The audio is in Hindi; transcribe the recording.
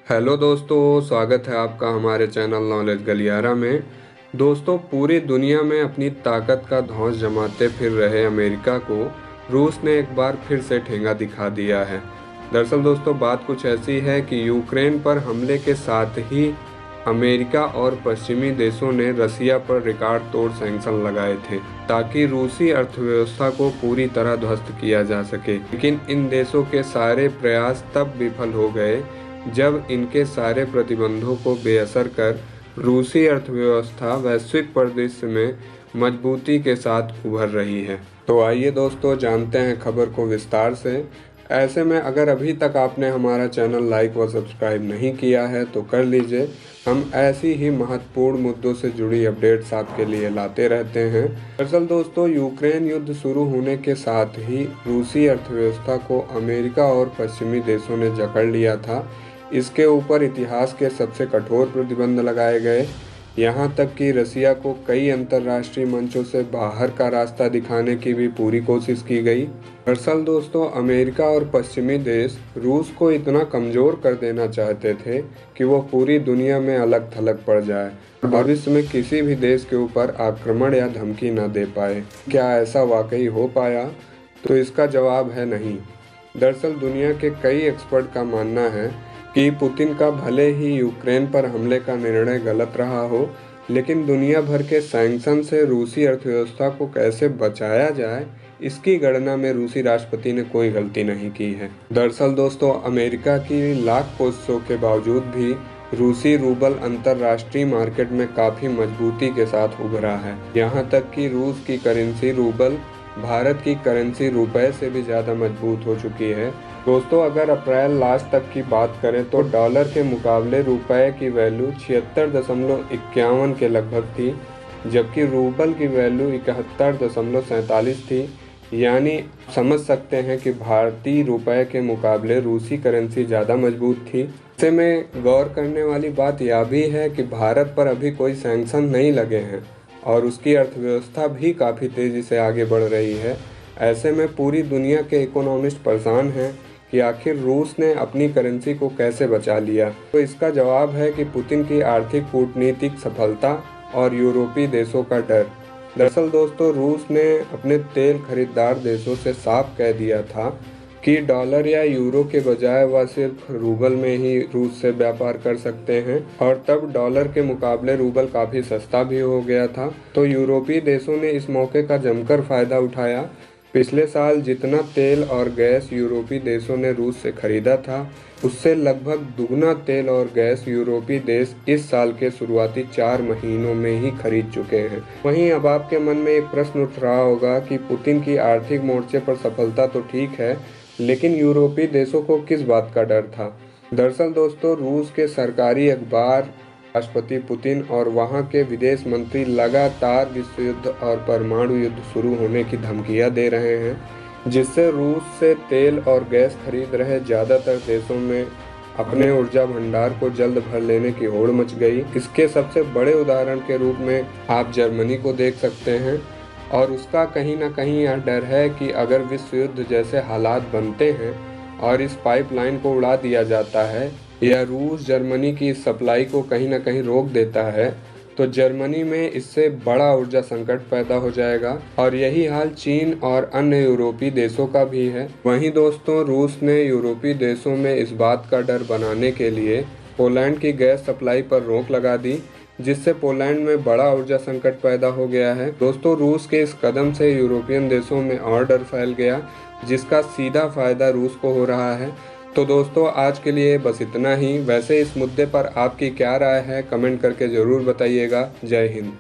हेलो दोस्तों, स्वागत है आपका हमारे चैनल नॉलेज गलियारा में। दोस्तों, पूरी दुनिया में अपनी ताकत का धौंस जमाते फिर रहे अमेरिका को रूस ने एक बार फिर से ठेंगा दिखा दिया है। दरअसल दोस्तों, बात कुछ ऐसी है कि यूक्रेन पर हमले के साथ ही अमेरिका और पश्चिमी देशों ने रसिया पर रिकॉर्ड तोड़ सैंक्शन लगाए थे ताकि रूसी अर्थव्यवस्था को पूरी तरह ध्वस्त किया जा सके। लेकिन इन देशों के सारे प्रयास तब विफल हो गए जब इनके सारे प्रतिबंधों को बेअसर कर रूसी अर्थव्यवस्था वैश्विक परिदृश्य में मजबूती के साथ उभर रही है। तो आइए दोस्तों, जानते हैं खबर को विस्तार से। ऐसे में अगर अभी तक आपने हमारा चैनल लाइक व सब्सक्राइब नहीं किया है तो कर लीजिए। हम ऐसी ही महत्वपूर्ण मुद्दों से जुड़ी अपडेट्स आपके लिए लाते रहते हैं। दरअसल दोस्तों, यूक्रेन युद्ध शुरू होने के साथ ही रूसी अर्थव्यवस्था को अमेरिका और पश्चिमी देशों ने जकड़ लिया था। इसके ऊपर इतिहास के सबसे कठोर प्रतिबंध लगाए गए, यहाँ तक कि रसिया को कई अंतर्राष्ट्रीय मंचों से बाहर का रास्ता दिखाने की भी पूरी कोशिश की गई। दरअसल दोस्तों, अमेरिका और पश्चिमी देश रूस को इतना कमज़ोर कर देना चाहते थे कि वो पूरी दुनिया में अलग थलग पड़ जाए, भविष्य में किसी भी देश के ऊपर आक्रमण या धमकी न दे पाए। क्या ऐसा वाकई हो पाया? तो इसका जवाब है नहीं। दरअसल दुनिया के कई एक्सपर्ट का मानना है कि पुतिन का भले ही यूक्रेन पर हमले का निर्णय गलत रहा हो, लेकिन दुनिया भर के सैंक्शन से रूसी अर्थव्यवस्था को कैसे बचाया जाए, इसकी गणना में रूसी राष्ट्रपति ने कोई गलती नहीं की है। दरअसल दोस्तों, अमेरिका की लाख कोशिशों के बावजूद भी रूसी रूबल अंतर्राष्ट्रीय मार्केट में काफ़ी मजबूती के साथ उभरा है। यहाँ तक कि रूस की करेंसी रूबल भारत की करेंसी रुपए से भी ज़्यादा मजबूत हो चुकी है। दोस्तों, अगर अप्रैल लास्ट तक की बात करें तो डॉलर के मुकाबले रुपए की वैल्यू 76.51 के लगभग थी, जबकि रूबल की वैल्यू 71.47 थी। यानी समझ सकते हैं कि भारतीय रुपए के मुकाबले रूसी करेंसी ज़्यादा मजबूत थी। ऐसे में गौर करने वाली बात यह भी है कि भारत पर अभी कोई सैंक्शन नहीं लगे हैं और उसकी अर्थव्यवस्था भी काफ़ी तेज़ी से आगे बढ़ रही है। ऐसे में पूरी दुनिया के इकोनॉमिस्ट परेशान हैं कि आखिर रूस ने अपनी करेंसी को कैसे बचा लिया। तो इसका जवाब है कि पुतिन की आर्थिक कूटनीतिक सफलता और यूरोपीय देशों का डर। दरअसल दोस्तों, रूस ने अपने तेल खरीदार देशों से साफ कह दिया था कि डॉलर या यूरो के बजाय वह सिर्फ रूबल में ही रूस से व्यापार कर सकते हैं, और तब डॉलर के मुकाबले रूबल काफ़ी सस्ता भी हो गया था। तो यूरोपीय देशों ने इस मौके का जमकर फ़ायदा उठाया। पिछले साल जितना तेल और गैस यूरोपीय देशों ने रूस से खरीदा था, उससे लगभग दुगना तेल और गैस यूरोपीय देश इस साल के शुरुआती 4 महीनों में ही खरीद चुके हैं। वहीं अब आपके मन में एक प्रश्न उठ रहा होगा कि पुतिन की आर्थिक मोर्चे पर सफलता तो ठीक है, लेकिन यूरोपीय देशों को किस बात का डर था? दरअसल दोस्तों, रूस के सरकारी अखबार राष्ट्रपति पुतिन और वहां के विदेश मंत्री लगातार विश्व युद्ध और परमाणु युद्ध शुरू होने की धमकियां दे रहे हैं, जिससे रूस से तेल और गैस खरीद रहे ज़्यादातर देशों में अपने ऊर्जा भंडार को जल्द भर लेने की होड़ मच गई। इसके सबसे बड़े उदाहरण के रूप में आप जर्मनी को देख सकते हैं, और उसका कहीं ना कहीं यह डर है कि अगर विश्व युद्ध जैसे हालात बनते हैं और इस पाइपलाइन को उड़ा दिया जाता है या रूस जर्मनी की सप्लाई को कहीं ना कहीं रोक देता है, तो जर्मनी में इससे बड़ा ऊर्जा संकट पैदा हो जाएगा। और यही हाल चीन और अन्य यूरोपीय देशों का भी है। वहीं दोस्तों, रूस ने यूरोपीय देशों में इस बात का डर बनाने के लिए पोलैंड की गैस सप्लाई पर रोक लगा दी, जिससे पोलैंड में बड़ा ऊर्जा संकट पैदा हो गया है। दोस्तों, रूस के इस कदम से यूरोपियन देशों में और डर फैल गया, जिसका सीधा फायदा रूस को हो रहा है। तो दोस्तों, आज के लिए बस इतना ही। वैसे इस मुद्दे पर आपकी क्या राय है, कमेंट करके ज़रूर बताइएगा। जय हिंद।